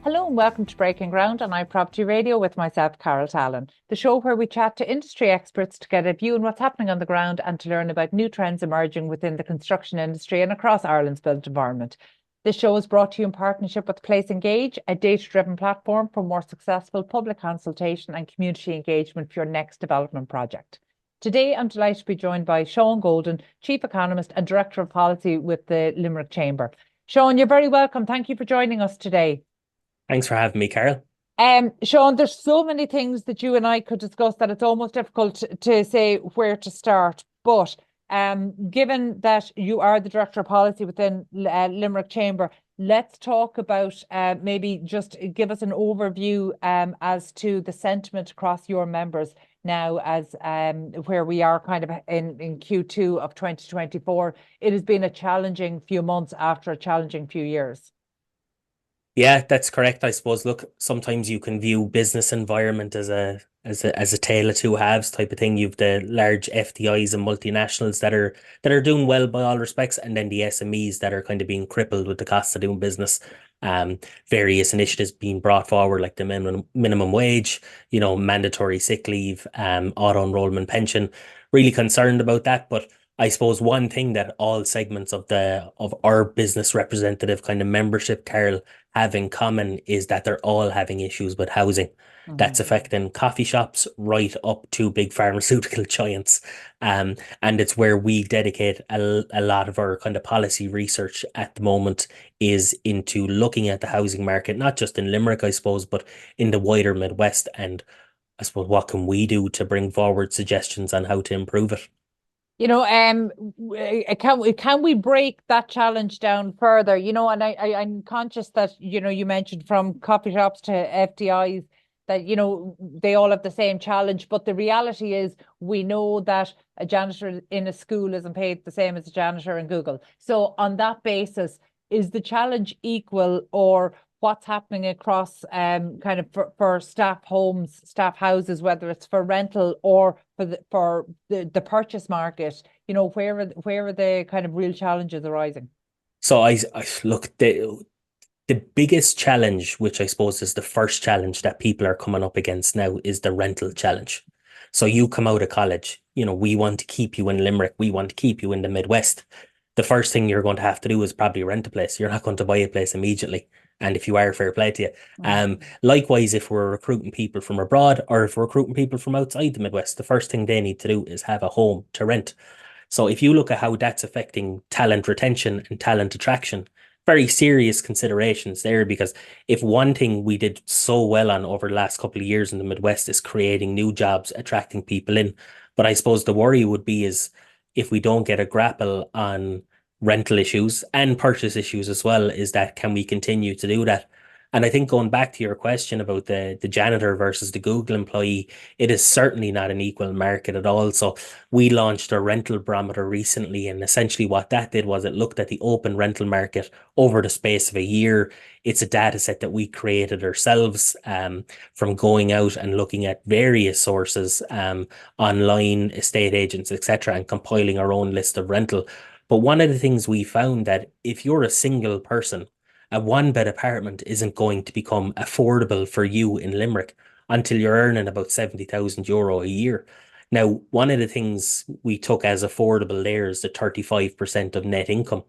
Hello and welcome to Breaking Ground on iPropertyRadio with myself, Katie Tallon, the show where we chat to industry experts to get a view on what's happening on the ground and to learn about new trends emerging within the construction industry and across Ireland's built environment. This show is brought to you in partnership with Place Engage, a data-driven platform for more successful public consultation and community engagement for your next development project. Today, I'm delighted to be joined by Sean Golden, Chief Economist and Director of Policy with the Limerick Chamber. Sean, you're very welcome. Thank you for joining us today. Thanks for having me, Carol. Sean, there's so many things that you and I could discuss that it's almost difficult to say where to start. But given that you are the Director of Policy within Limerick Chamber, let's talk about maybe just give us an overview as to the sentiment across your members now as where we are kind of in Q2 of 2024. It has been a challenging few months after a challenging few years. Yeah, that's correct. I suppose, look, sometimes you can view business environment as a tale of two halves type of thing. You've the large FDIs and multinationals that are doing well by all respects, and then the SMEs that are kind of being crippled with the cost of doing business. Various initiatives being brought forward, like the minimum wage, mandatory sick leave, auto enrollment pension. Really concerned about that, but I suppose one thing that all segments of our business representative kind of membership, Carol, have in common is that they're all having issues with housing. That's affecting coffee shops right up to big pharmaceutical giants. And it's where we dedicate a lot of our kind of policy research at the moment is into looking at the housing market, not just in Limerick, I suppose, but in the wider Midwest. And I suppose what can we do to bring forward suggestions on how to improve it? Can we break that challenge down further? And I'm conscious that, you mentioned from coffee shops to FDIs that, they all have the same challenge. But the reality is we know that a janitor in a school isn't paid the same as a janitor in Google. So on that basis, is the challenge equal, or what's happening across kind of for staff homes, staff houses, whether it's for rental or for the purchase market, where are the kind of real challenges arising? So I look, the biggest challenge, which I suppose is the first challenge that people are coming up against now, is the rental challenge. So you come out of college, we want to keep you in Limerick, we want to keep you in the Midwest. The first thing you're going to have to do is probably rent a place. You're not going to buy a place immediately. And if you are, fair play to you. Likewise, if we're recruiting people from abroad or if we're recruiting people from outside the Midwest, the first thing they need to do is have a home to rent. So if you look at how that's affecting talent retention and talent attraction, very serious considerations there, because if one thing we did so well on over the last couple of years in the Midwest is creating new jobs, attracting people in. But I suppose the worry would be is if we don't get a grapple on rental issues and purchase issues as well, is that can we continue to do that? And I think going back to your question about the janitor versus the Google employee, it is certainly not an equal market at all. So we launched a rental barometer recently, and essentially what that did was it looked at the open rental market over the space of a year. It's a data set that we created ourselves from going out and looking at various sources, online, estate agents, etc., and compiling our own list of rental. But one of the things we found that if you're a single person, a one bed apartment isn't going to become affordable for you in Limerick until you're earning about €70,000 a year. Now, one of the things we took as affordable there is the 35% of net income,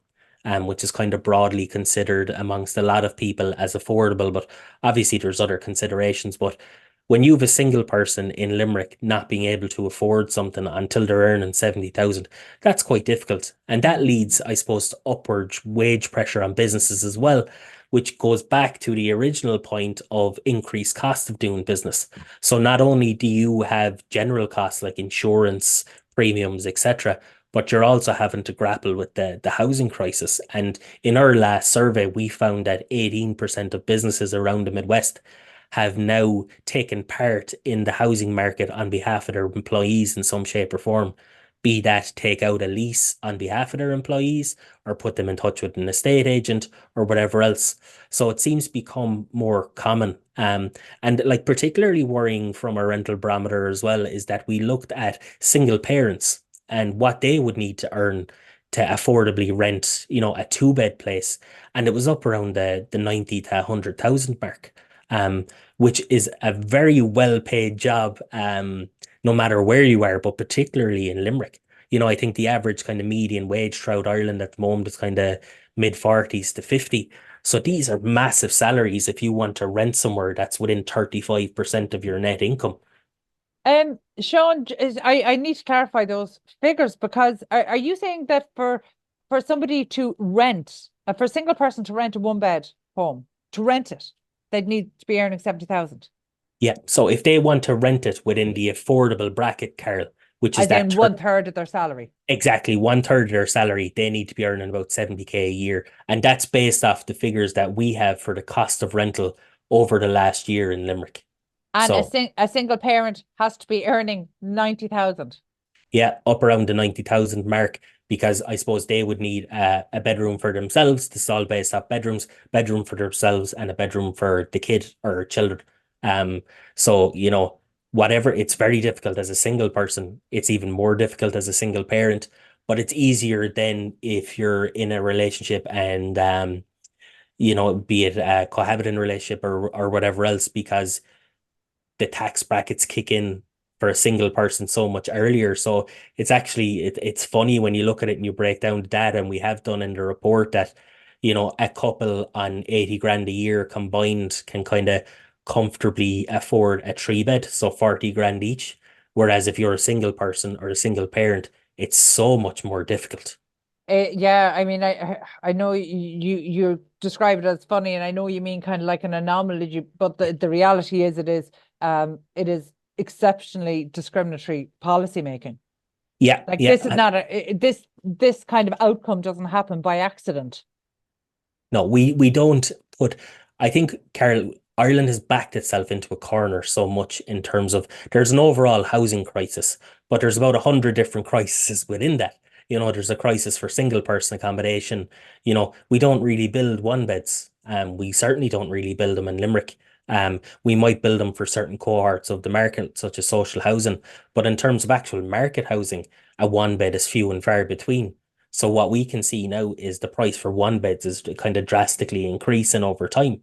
which is kind of broadly considered amongst a lot of people as affordable. But obviously, there's other considerations. But when you have a single person in Limerick not being able to afford something until they're earning 70,000, that's quite difficult. And that leads, I suppose, to upward wage pressure on businesses as well, which goes back to the original point of increased cost of doing business. So not only do you have general costs like insurance, premiums, etc., but you're also having to grapple with the housing crisis. And in our last survey, we found that 18% of businesses around the Midwest have now taken part in the housing market on behalf of their employees in some shape or form, be that take out a lease on behalf of their employees or put them in touch with an estate agent or whatever else. So it seems to become more common. And like particularly worrying from a rental barometer as well is that we looked at single parents and what they would need to earn to affordably rent, a two-bed place. And it was up around the 90 to 100,000 mark, um, which is a very well-paid job, no matter where you are, but particularly in Limerick. I think the average kind of median wage throughout Ireland at the moment is kind of mid 40s to 50. So these are massive salaries if you want to rent somewhere that's within 35% of your net income. Sean, I need to clarify those figures because are you saying that for somebody to rent, for a single person to rent a one bed home, to rent it, they'd need to be earning 70,000? Yeah. So if they want to rent it within the affordable bracket, Carol, which is As in that one third of their salary. exactly one third of their salary, they need to be earning about 70K a year. And that's based off the figures that we have for the cost of rental over the last year in Limerick. And So a single parent has to be earning 90,000. yeah, up around the 90,000 mark, because I suppose they would need a bedroom for themselves. This is all based off bedroom for themselves and a bedroom for the kid or children. Um, so, whatever, it's very difficult as a single person. It's even more difficult as a single parent, but it's easier than if you're in a relationship and, be it a cohabiting relationship or whatever else, because the tax brackets kick in for a single person so much earlier. So it's funny when you look at it and you break down the data, and we have done in the report that, a couple on 80 grand a year combined can kind of comfortably afford a three bed, so 40 grand each. Whereas if you're a single person or a single parent, it's so much more difficult. Yeah, I mean, I know you describe it as funny, and I know you mean kind of like an anomaly, but the reality is it is exceptionally discriminatory policy making. Yeah, Like yeah. this is not this kind of outcome doesn't happen by accident. No, we don't put. I think, Carol, Ireland has backed itself into a corner so much in terms of there's an overall housing crisis, but there's about 100 different crises within that. There's a crisis for single person accommodation. We don't really build one beds. We certainly don't really build them in Limerick. We might build them for certain cohorts of the market, such as social housing, but in terms of actual market housing, a one bed is few and far between. So what we can see now is the price for one beds is kind of drastically increasing over time.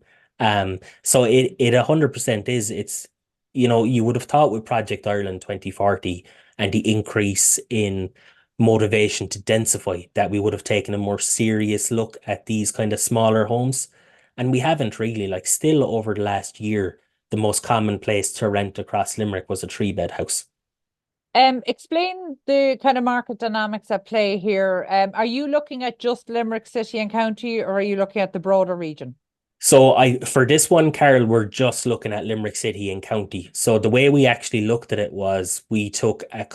So it 100% is. You would have thought with Project Ireland 2040 and the increase in motivation to densify that we would have taken a more serious look at these kind of smaller homes. And we haven't really, like, still over the last year, the most common place to rent across Limerick was a three-bed house. Explain the kind of market dynamics at play here. Are you looking at just Limerick City and County, or are you looking at the broader region? So for this one, Carol, we're just looking at Limerick City and County. So the way we actually looked at it was we took a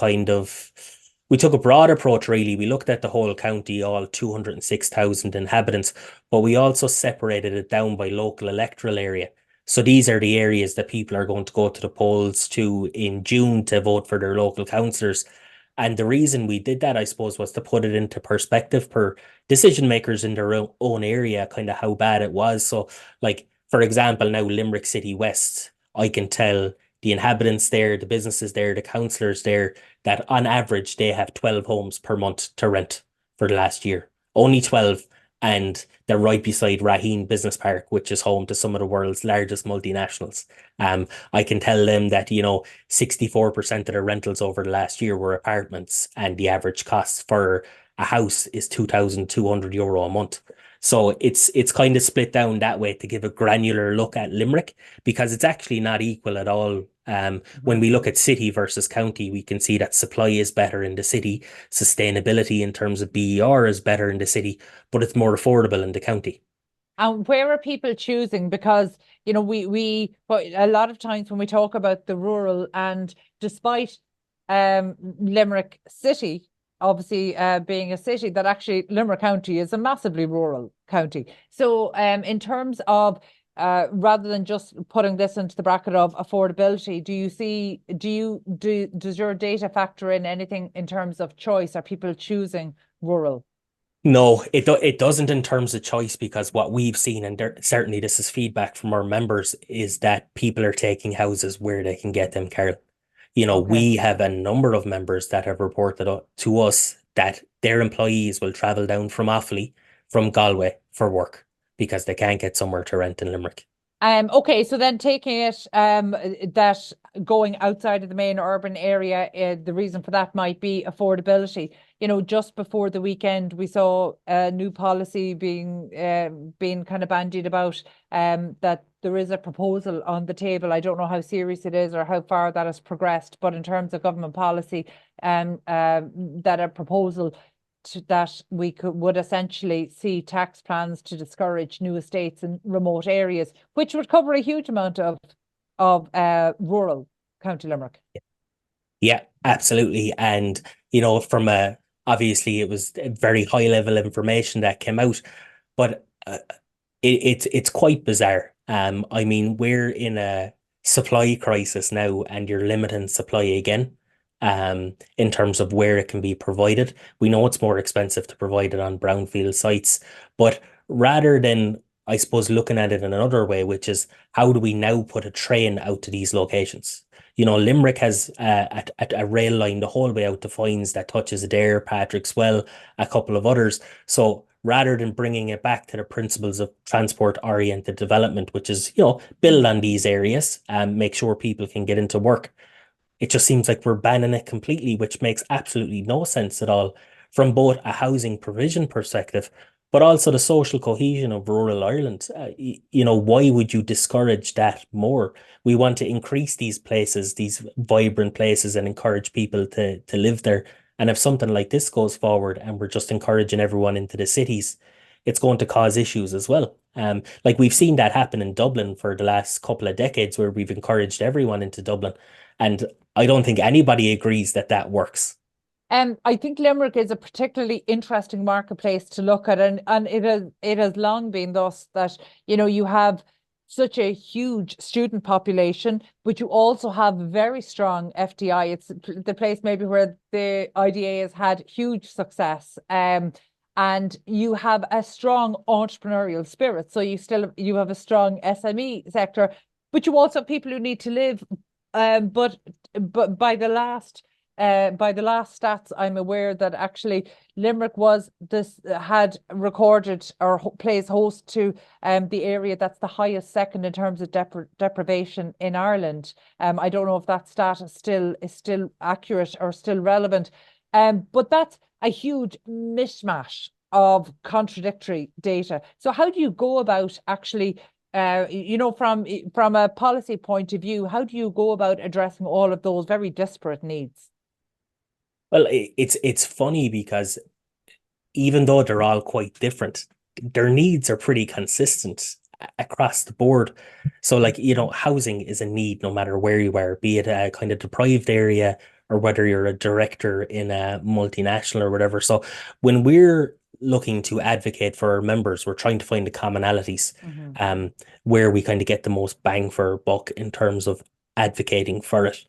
broad approach, really. We looked at the whole county, all 206,000 inhabitants, but we also separated it down by local electoral area. So these are the areas that people are going to go to the polls to in June to vote for their local councillors. And the reason we did that, I suppose, was to put it into perspective for decision makers in their own area, kind of how bad it was. So, like, for example, now Limerick City West, I can tell the inhabitants there, the businesses there, the councillors there, that on average they have 12 homes per month to rent for the last year. Only 12. And they're right beside Raheen Business Park, which is home to some of the world's largest multinationals. I can tell them that, 64% of their rentals over the last year were apartments, and the average cost for a house is €2,200 a month. So it's kind of split down that way to give a granular look at Limerick, because it's actually not equal at all. When we look at city versus county, we can see that supply is better in the city, sustainability in terms of BER is better in the city, but it's more affordable in the county. And where are people choosing? Because, but a lot of times when we talk about the rural, and despite Limerick City, obviously being a city, that actually Limerick County is a massively rural county. So in terms of rather than just putting this into the bracket of affordability, does your data factor in anything in terms of choice? Are people choosing rural? No, it doesn't in terms of choice, because what we've seen, and certainly this is feedback from our members, is that people are taking houses where they can get them, Carol. Okay. We have a number of members that have reported to us that their employees will travel down from Offaly, from Galway for work because they can't get somewhere to rent in Limerick. Okay, so then taking it that going outside of the main urban area, the reason for that might be affordability. Just before the weekend, we saw a new policy being kind of bandied about, that there is a proposal on the table. I don't know how serious it is or how far that has progressed, but in terms of government policy, that a proposal that we would essentially see tax plans to discourage new estates in remote areas, which would cover a huge amount of rural County Limerick. Yeah, absolutely. And, from obviously it was a very high level information that came out, but it's quite bizarre. I mean, we're in a supply crisis now, and you're limiting supply again, in terms of where it can be provided. We know it's more expensive to provide it on brownfield sites, but rather than, I suppose, looking at it in another way, which is how do we now put a train out to these locations? Limerick has a rail line the whole way out to Foynes that touches Adair, Patrick's Well, a couple of others. So rather than bringing it back to the principles of transport-oriented development, which is, build on these areas and make sure people can get into work, it just seems like we're banning it completely, which makes absolutely no sense at all from both a housing provision perspective, but also the social cohesion of rural Ireland. Why would you discourage that more? We want to increase these places, these vibrant places, and encourage people to live there. And if something like this goes forward and we're just encouraging everyone into the cities, it's going to cause issues as well. Like we've seen that happen in Dublin for the last couple of decades, where we've encouraged everyone into Dublin. And I don't think anybody agrees that that works. I think Limerick is a particularly interesting marketplace to look at, and it has long been thus that you have such a huge student population, but you also have very strong FDI. It's the place maybe where the IDA has had huge success. And you have a strong entrepreneurial spirit. So you have a strong SME sector, but you also have people who need to live. But by the last stats, I'm aware that actually Limerick had recorded or plays host to the area that's the highest second in terms of deprivation in Ireland. I don't know if that stat is still accurate or still relevant. But that's a huge mishmash of contradictory data. So how do you go about actually from a policy point of view, how do you go about addressing all of those very disparate needs? Well, it's funny because even though they're all quite different, their needs are pretty consistent across the board. So, like, housing is a need no matter where you are, be it a kind of deprived area or whether you're a director in a multinational or whatever. So, when we're looking to advocate for our members, we're trying to find the commonalities, Mhm. where we kind of get the most bang for our buck in terms of advocating for it.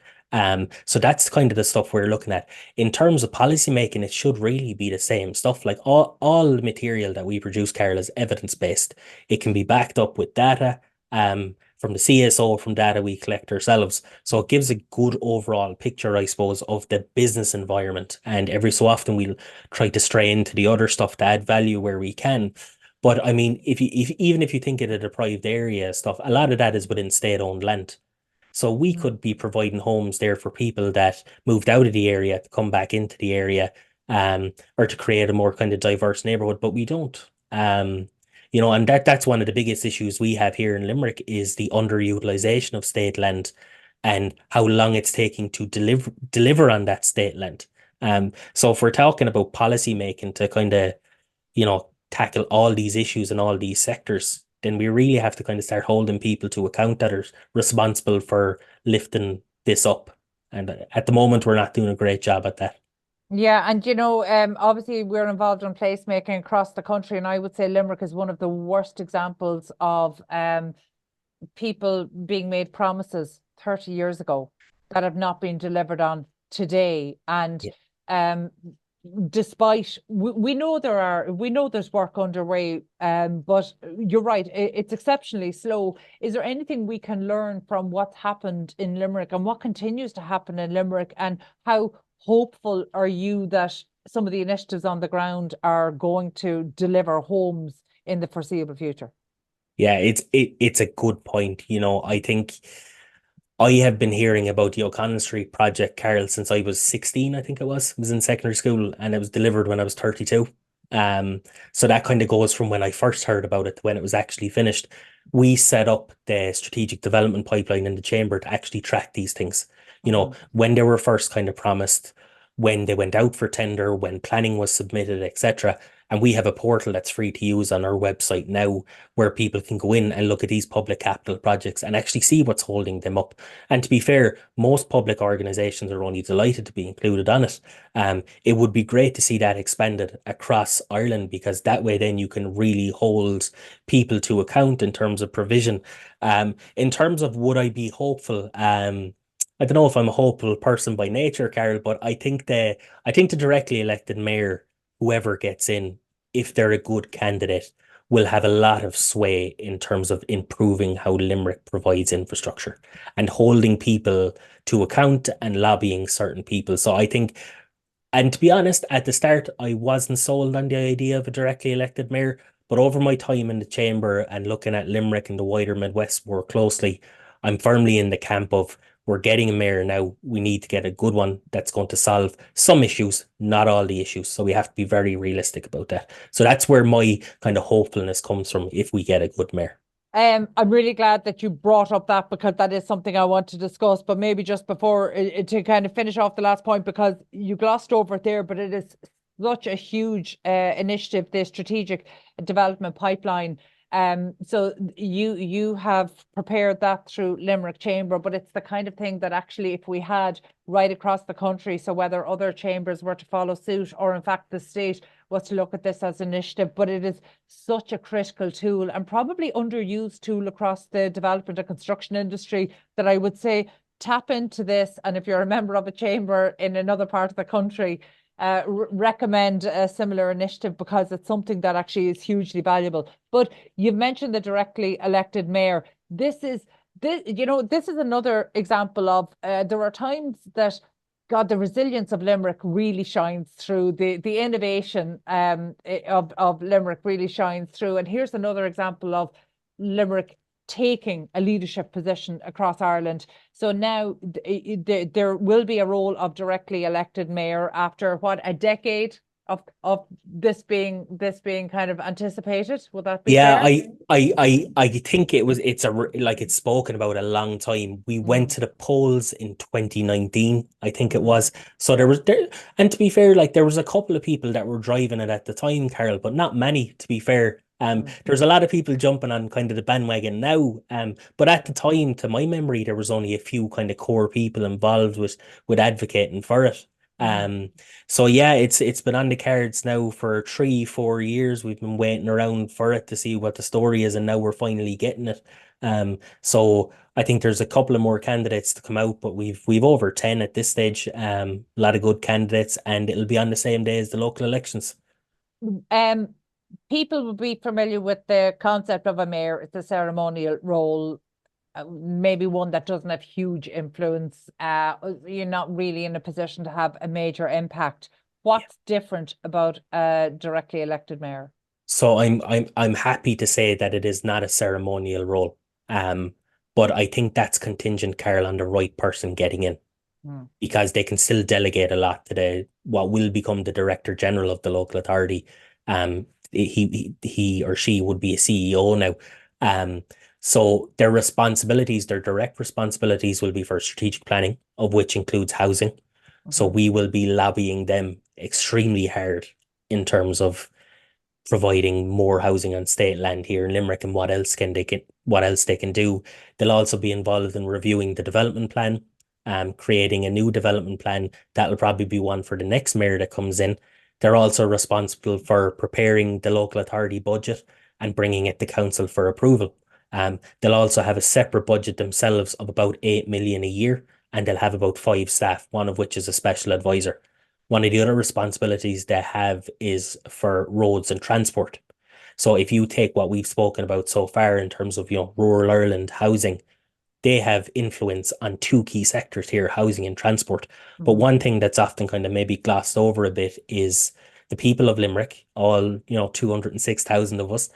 So that's kind of the stuff we're looking at. In terms of policy making, it should really be the same stuff. Like all the material that we produce, Carol, is evidence-based. It can be backed up with data, from the CSO, from data we collect ourselves. So it gives a good overall picture, I suppose, of the business environment. And every so often we'll try to stray into the other stuff to add value where we can. But I mean, even if you think of a deprived area stuff, a lot of that is within state-owned land. So we could be providing homes there for people that moved out of the area to come back into the area, or to create a more kind of diverse neighborhood, but we don't. And that's one of the biggest issues we have here in Limerick is the underutilization of state land and how long it's taking to deliver on that state land. So if we're talking about policy making to kind of, tackle all these issues in all these sectors, then we really have to kind of start holding people to account that are responsible for lifting this up. And at the moment, we're not doing a great job at that. Yeah, and obviously we're involved in placemaking across the country, and I would say Limerick is one of the worst examples of people being made promises 30 years ago that have not been delivered on today. And Yeah. um, despite we know there's work underway, but you're right, it's exceptionally slow. Is there anything we can learn from what's happened in Limerick and what continues to happen in Limerick, and how hopeful are you that some of the initiatives on the ground are going to deliver homes in the foreseeable future? Yeah, it's a good point. I think I have been hearing about the O'Connell Street project, Carol, since I was 16, I think it was in secondary school, and it was delivered when I was 32. Um, so that kind of goes from when I first heard about it to when it was actually finished. We set up the strategic development pipeline in the chamber to actually track these things. When they were first kind of promised, when they went out for tender, when planning was submitted, etc. And we have a portal that's free to use on our website now where people can go in and look at these public capital projects and actually see what's holding them up. And to be fair, most public organisations are only delighted to be included on it. It would be great to see that expanded across Ireland, because that way then you can really hold people to account in terms of provision. In terms of would I be hopeful? I don't know if I'm a hopeful person by nature, Carol, but I think the directly elected mayor, whoever gets in, if they're a good candidate, will have a lot of sway in terms of improving how Limerick provides infrastructure and holding people to account and lobbying certain people. So I think, and to be honest, at the start, I wasn't sold on the idea of a directly elected mayor, but over my time in the chamber and looking at Limerick and the wider Midwest more closely, I'm firmly in the camp of we're getting a mayor now. We need to get a good one that's going to solve some issues, not all the issues. So we have to be very realistic about that. So that's where my kind of hopefulness comes from if we get a good mayor. I'm really glad that you brought up that, because that is something I want to discuss. But maybe just before to kind of finish off the last point, because you glossed over it there, but it is such a huge initiative, the strategic development pipeline. So you have prepared that through Limerick Chamber, but it's the kind of thing that actually, if we had right across the country, so whether other chambers were to follow suit, or in fact the state was to look at this as an initiative, but it is such a critical tool and probably underused tool across the development and construction industry, that I would say tap into this. And if you're a member of a chamber in another part of the country, recommend a similar initiative, because it's something that actually is hugely valuable. But you've mentioned the directly elected mayor. This is another example of there are times that, God, the resilience of Limerick really shines through. The innovation of Limerick really shines through. And here's another example of Limerick taking a leadership position across Ireland. So now there will be a role of directly elected mayor after what, a decade of this being kind of anticipated. Would that be Yeah, fair? I think like it's spoken about a long time. We went to the polls in 2019, I think it was. So and to be fair, like there was a couple of people that were driving it at the time, Carol, but not many, to be fair. There's a lot of people jumping on kind of the bandwagon now. But at the time, to my memory, there was only a few kind of core people involved with advocating for it. So yeah, it's been on the cards now for 3, 4 years. We've been waiting around for it to see what the story is, and now we're finally getting it. So I think there's a couple of more candidates to come out, but we've over 10 at this stage. A lot of good candidates, and it'll be on the same day as the local elections. Um, People will be familiar with the concept of a mayor. It's a ceremonial role, maybe one that doesn't have huge influence. You're not really in a position to have a major impact. What's different about a directly elected mayor? So I'm happy to say that it is not a ceremonial role. Um, but I think that's contingent, Carol, on the right person getting in, because they can still delegate a lot to the what will become the director general of the local authority. He or she would be a CEO now. So their direct responsibilities will be for strategic planning, of which includes housing. So we will be lobbying them extremely hard in terms of providing more housing on state land here in Limerick, and what else they can do. They'll also be involved in reviewing the development plan, creating a new development plan. That'll probably be one for the next mayor that comes in. They're also responsible for preparing the local authority budget and bringing it to council for approval. They'll also have a separate budget themselves of about 8 million a year, and they'll have about 5 staff, one of which is a special advisor. one of the other responsibilities they have is for roads and transport. So if you take what we've spoken about so far in terms of, rural Ireland housing, they have influence on two key sectors here, housing and transport. But Mhm. one thing that's often kind of maybe glossed over a bit is the people of Limerick, all, 206,000 of us,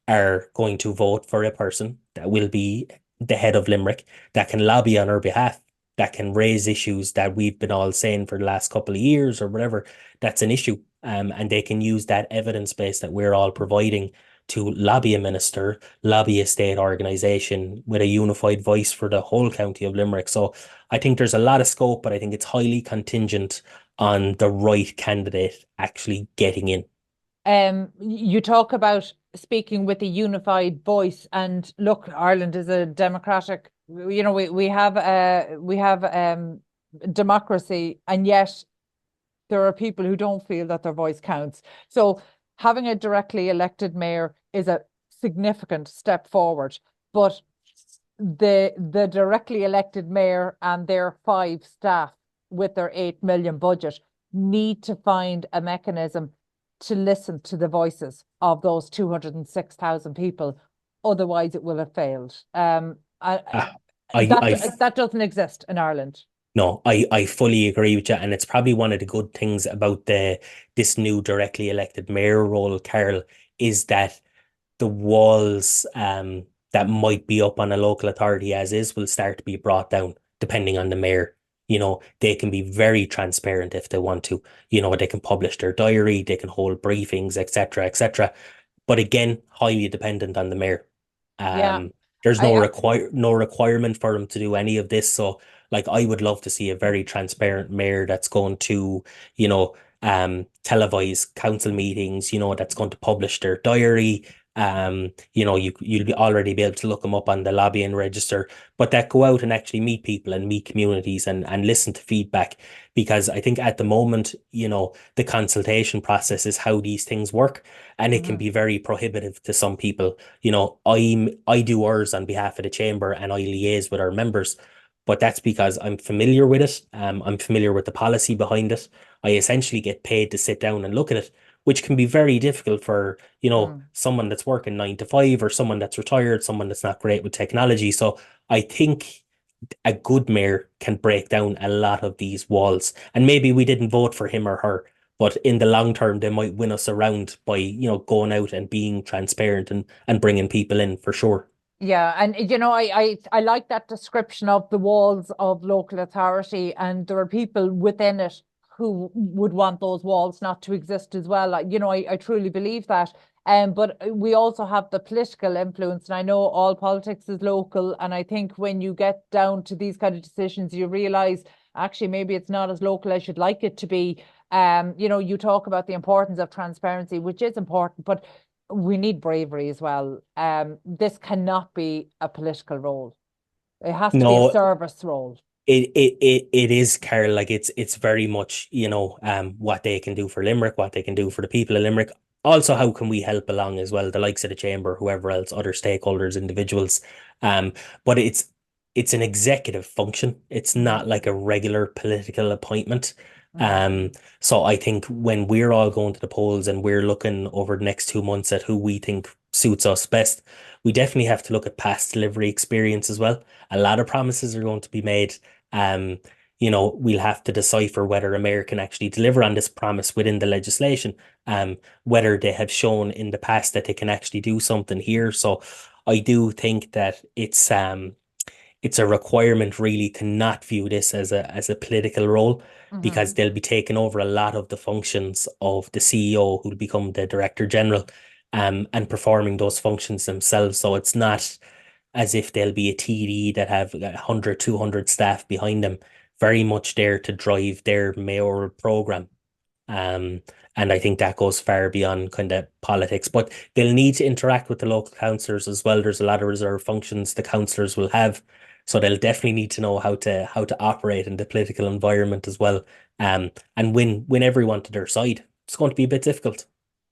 are going to vote for a person that will be the head of Limerick, that can lobby on our behalf, that can raise issues that we've been all saying for the last couple of years or whatever, that's an issue. And they can use that evidence base that we're all providing to lobby a minister, lobby a state organisation with a unified voice for the whole county of Limerick. So I think there's a lot of scope, but I think it's highly contingent on the right candidate actually getting in. You talk about speaking with a unified voice, and look, Ireland is a democratic, we have democracy, and yet there are people who don't feel that their voice counts. So having a directly elected mayor is a significant step forward, but the directly elected mayor and their 5 staff with their 8 million budget need to find a mechanism to listen to the voices of those 206,000 people. Otherwise, it will have failed. Uh, I That doesn't exist in Ireland. No, I fully agree with you, and it's probably one of the good things about this new directly elected mayor role, Carol, is that the walls that might be up on a local authority as is will start to be brought down depending on the mayor. They can be very transparent if they want to. They can publish their diary, they can hold briefings, etc., etc. But again, highly dependent on the mayor. Yeah, There's I, no requirement for them to do any of this. So, like, I would love to see a very transparent mayor that's going to, televise council meetings, that's going to publish their diary. You'll be already be able to look them up on the lobbying register, but that go out and actually meet people and meet communities and listen to feedback. Because I think at the moment, the consultation process is how these things work, and it can Mhm. be very prohibitive to some people. I do ours on behalf of the chamber and I liaise with our members, but that's because I'm familiar with it. I'm familiar with the policy behind it. I essentially get paid to sit down and look at it, which can be very difficult for, Mm. someone that's working 9 to 5 or someone that's retired, someone that's not great with technology. So I think a good mayor can break down a lot of these walls. And maybe we didn't vote for him or her, but in the long term, they might win us around by, going out and being transparent and bringing people in for sure. Yeah, and I like that description of the walls of local authority, and there are people within it who would want those walls not to exist as well. I truly believe that. But we also have the political influence, and I know all politics is local, and I think when you get down to these kind of decisions, you realize actually maybe it's not as local as you'd like it to be. You talk about the importance of transparency, which is important, but we need bravery as well. This cannot be a political role. It has to be a No, service role. it is, Carl. Like it's very much, what they can do for Limerick, what they can do for the people of Limerick. Also, how can we help along as well, the likes of the chamber, whoever else, other stakeholders, individuals. Um, but it's an executive function. It's not Mm, like a regular political appointment. mm, Um, so I think when we're all going to the polls and we're looking over the next 2 months at who we think suits us best, we definitely have to look at past delivery experience as well. A lot of promises are going to be made. um, we'll have to decipher whether a mayor can actually deliver on this promise within the legislation, whether they have shown in the past that they can actually do something here. So I do think that it's a requirement really to not view this as a political role, mhm. because they'll be taking over a lot of the functions of the CEO who'll become the director general, and performing those functions themselves. So it's not as if they'll be a TD that have 100, 200 staff behind them, very much there to drive their mayoral program. Um, and I think that goes far beyond kind of politics, but they'll need to interact with the local councillors as well. There's a lot of reserve functions the councillors will have, so they'll definitely need to know how to operate in the political environment as well. And win everyone to their side. It's going to be a bit difficult.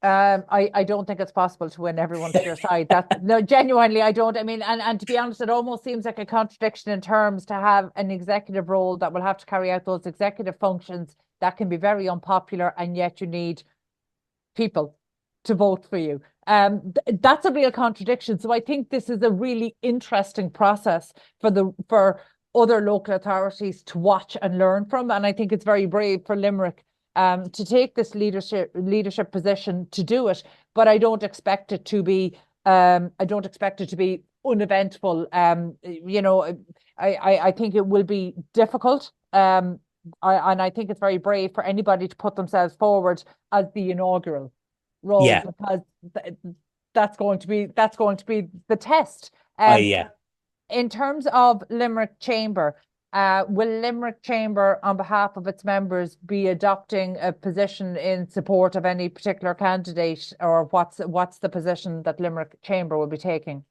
I don't think it's possible to win everyone to your side. That no, genuinely, I don't. I mean, and to be honest, it almost seems like a contradiction in terms to have an executive role that will have to carry out those executive functions that can be very unpopular, and yet you need people to vote for you. That's a real contradiction. So I think this is a really interesting process for other local authorities to watch and learn from. And I think it's very brave for Limerick to take this leadership position to do it. But I don't expect it to be uneventful. I think it will be difficult. And I think it's very brave for anybody to put themselves forward as the inaugural role, Yeah. because that's going to be the test. Yeah. In terms of Limerick Chamber, will Limerick Chamber, on behalf of its members, be adopting a position in support of any particular candidate, or what's the position that Limerick Chamber will be taking?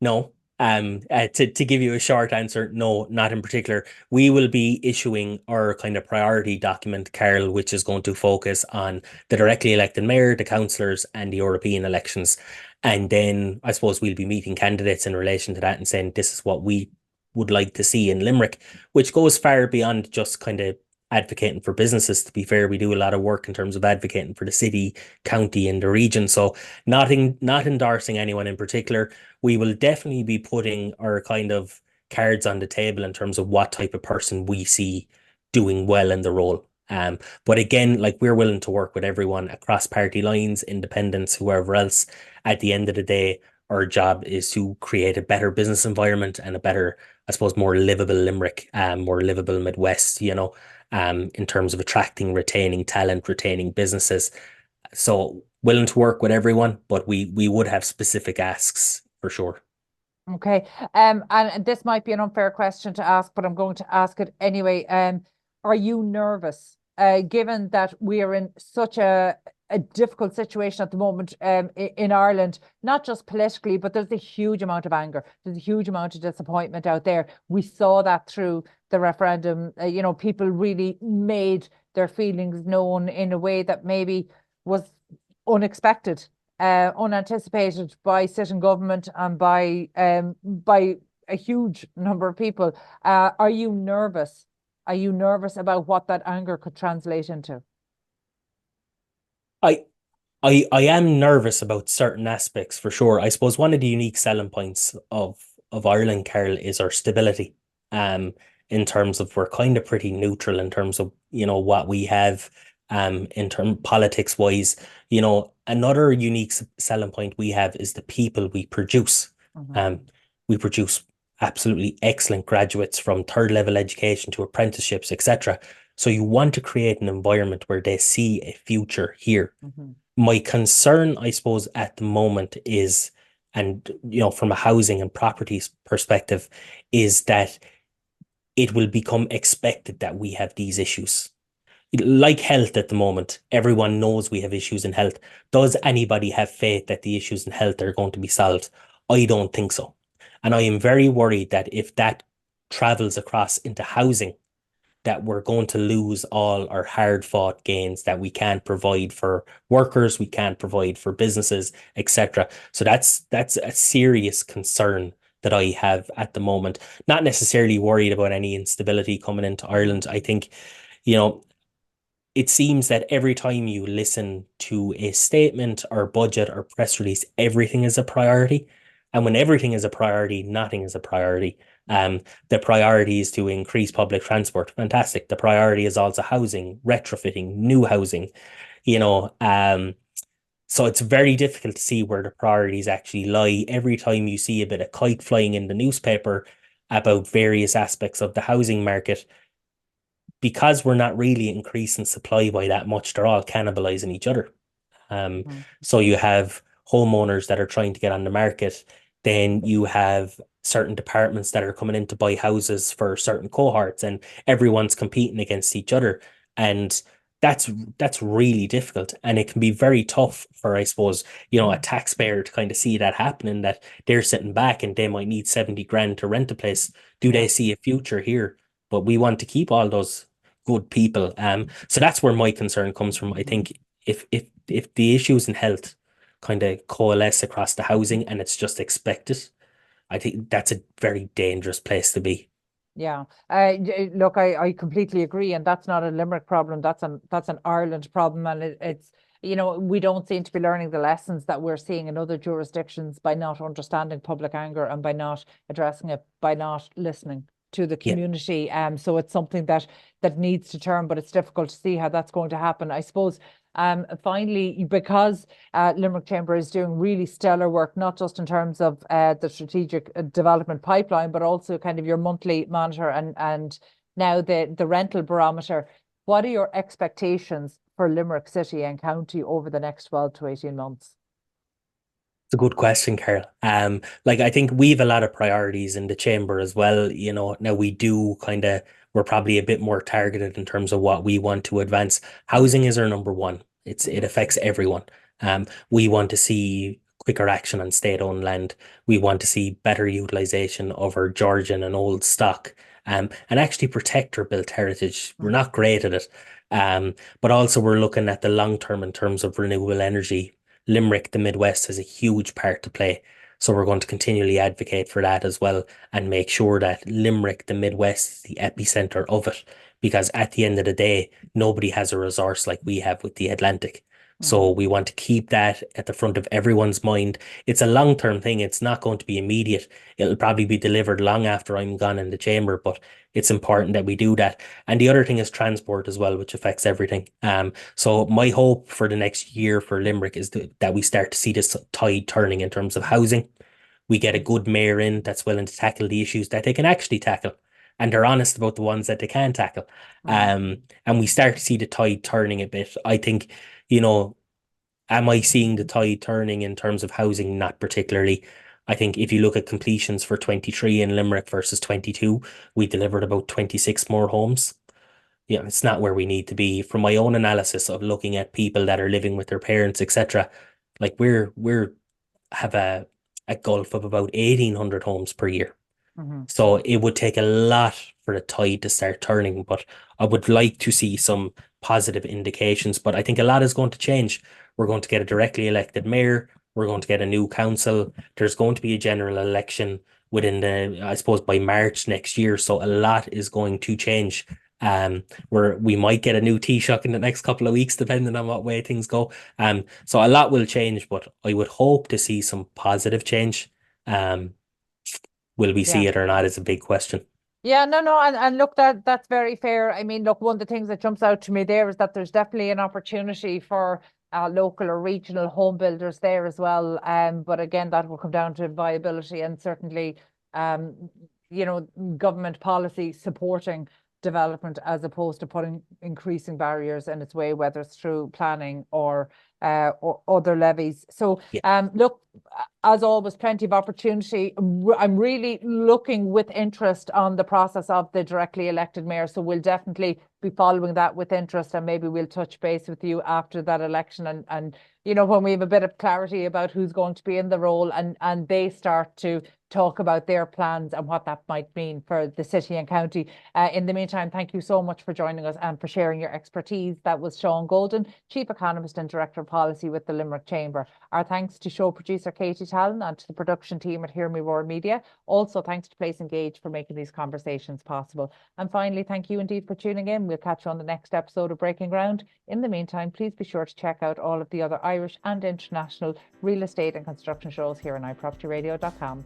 No. To give you a short answer, no, not in particular. We will be issuing our kind of priority document, Carol, which is going to focus on the directly elected mayor, the councillors, and the European elections. And then I suppose we'll be meeting candidates in relation to that and saying this is what we would like to see in Limerick, which goes far beyond just kind of advocating for businesses. To be fair, we do a lot of work in terms of advocating for the city, county, and the region. So not endorsing anyone in particular. We will definitely be putting our kind of cards on the table in terms of what type of person we see doing well in the role. But again, like, we're willing to work with everyone across party lines, independents, whoever else. At the end of the day, our job is to create a better business environment and a better, I suppose, more livable Limerick, more livable Midwest, in terms of attracting, retaining talent, retaining businesses. So willing to work with everyone, but we would have specific asks for sure. Okay. And this might be an unfair question to ask, but I'm going to ask it anyway. Are you nervous, given that we are in such a difficult situation at the moment in Ireland, not just politically, but there's a huge amount of anger. There's a huge amount of disappointment out there. We saw that through the referendum. People really made their feelings known in a way that maybe was unexpected, unanticipated by sitting government and by a huge number of people. Are you nervous? Are you nervous about what that anger could translate into? I I am nervous about certain aspects for sure. I suppose one of the unique selling points of Ireland, Carol, is our stability. Um, in terms of, we're kind of pretty neutral in terms of, what we have, in term politics wise. Another unique selling point we have is the people we produce. Mhm. We produce absolutely excellent graduates from third level education to apprenticeships, etc. So you want to create an environment where they see a future here. Mhm. My concern, I suppose, at the moment is, and from a housing and properties perspective, is that it will become expected that we have these issues. Like health at the moment, everyone knows we have issues in health. Does anybody have faith that the issues in health are going to be solved? I don't think so. And I am very worried that if that travels across into housing, that we're going to lose all our hard fought gains that we can't provide for workers, we can't provide for businesses, etc. So that's a serious concern that I have at the moment. Not necessarily worried about any instability coming into Ireland. I think, you know, it seems that every time you listen to a statement or budget or press release, everything is a priority. And when everything is a priority, nothing is a priority. The priority is to increase public transport. Fantastic. The priority is also housing, retrofitting, new housing, you know. So it's very difficult to see where the priorities actually lie. Every time you see a bit of kite flying in the newspaper about various aspects of the housing market, because we're not really increasing supply by that much, they're all cannibalizing each other. Mhm. So you have homeowners that are trying to get on the market, then you have certain departments that are coming in to buy houses for certain cohorts, and everyone's competing against each other. And that's really difficult. And it can be very tough for, I suppose, a taxpayer to kind of see that happening, that they're sitting back and they might need 70 grand to rent a place. Do Yeah. they see a future here? But we want to keep all those good people. So that's where my concern comes from. I think if the issues in health kind of coalesce across the housing and it's just expected, I think that's a very dangerous place to be. Yeah. Look, I completely agree, and that's not a Limerick problem. That's an Ireland problem, and it's we don't seem to be learning the lessons that we're seeing in other jurisdictions by not understanding public anger and by not addressing it, by not listening to the Yeah. community. So it's something that needs to turn, but it's difficult to see how that's going to happen. I suppose finally, because Limerick Chamber is doing really stellar work, not just in terms of the strategic development pipeline, but also kind of your monthly monitor and now the rental barometer. What are your expectations for Limerick City and County over the next 12 to 18 months? It's a good question, Carol. Like I think we've a lot of priorities in the chamber as well. Now we're probably a bit more targeted in terms of what we want to advance. Housing is our number one. It affects everyone. We want to see quicker action on state-owned land. We want to see better utilization of our Georgian and old stock. And actually protect our built heritage. We're not great at it. But also we're looking at the long term in terms of renewable energy. Limerick, the Midwest, has a huge part to play. So we're going to continually advocate for that as well and make sure that Limerick, the Midwest, is the epicenter of it. Because at the end of the day, nobody has a resource like we have with the Atlantic. So we want to keep that at the front of everyone's mind. It's a long-term thing. It's not going to be immediate. It'll probably be delivered long after I'm gone in the chamber, but it's important that we do that. And the other thing is transport as well, which affects everything. So my hope for the next year for Limerick is that we start to see this tide turning in terms of housing. We get a good mayor in that's willing to tackle the issues that they can actually tackle. And they're honest about the ones that they can tackle. And we start to see the tide turning a bit. I think, am I seeing the tide turning in terms of housing? Not particularly. I think if you look at completions for 23 in Limerick versus 22, we delivered about 26 more homes. It's not where we need to be. From my own analysis of looking at people that are living with their parents, etc., like we're have a gulf of about 1,800 homes per year. So it would take a lot for the tide to start turning, but I would like to see some positive indications. But I think a lot is going to change. We're going to get a directly elected mayor. We're going to get a new council. There's going to be a general election I suppose by March next year. So a lot is going to change. Where we might get a new Taoiseach in the next couple of weeks, depending on what way things go. So a lot will change, but I would hope to see some positive change. Will we see Yeah. it or not is a big question. Yeah, no, and look, that's very fair. I mean, look, one of the things that jumps out to me there is that there's definitely an opportunity for local or regional home builders there as well. But again, that will come down to viability and certainly, um, government policy supporting development as opposed to putting increasing barriers in its way, whether it's through planning or other levies. So, Yeah. look, as always, plenty of opportunity. I'm really looking with interest on the process of the directly elected mayor. So we'll definitely be following that with interest, and maybe we'll touch base with you after that election and when we have a bit of clarity about who's going to be in the role and they start to talk about their plans and what that might mean for the city and county. In the meantime, thank you so much for joining us and for sharing your expertise. That was Sean Golden, Chief Economist and Director of Policy with the Limerick Chamber. Our thanks to show producer Katie Tallon and to the production team at Hear Me Roar Media. Also, thanks to Place Engage for making these conversations possible. And finally, thank you indeed for tuning in. We'll catch you on the next episode of Breaking Ground. In the meantime, please be sure to check out all of the other Irish and international real estate and construction shows here on iPropertyRadio.com.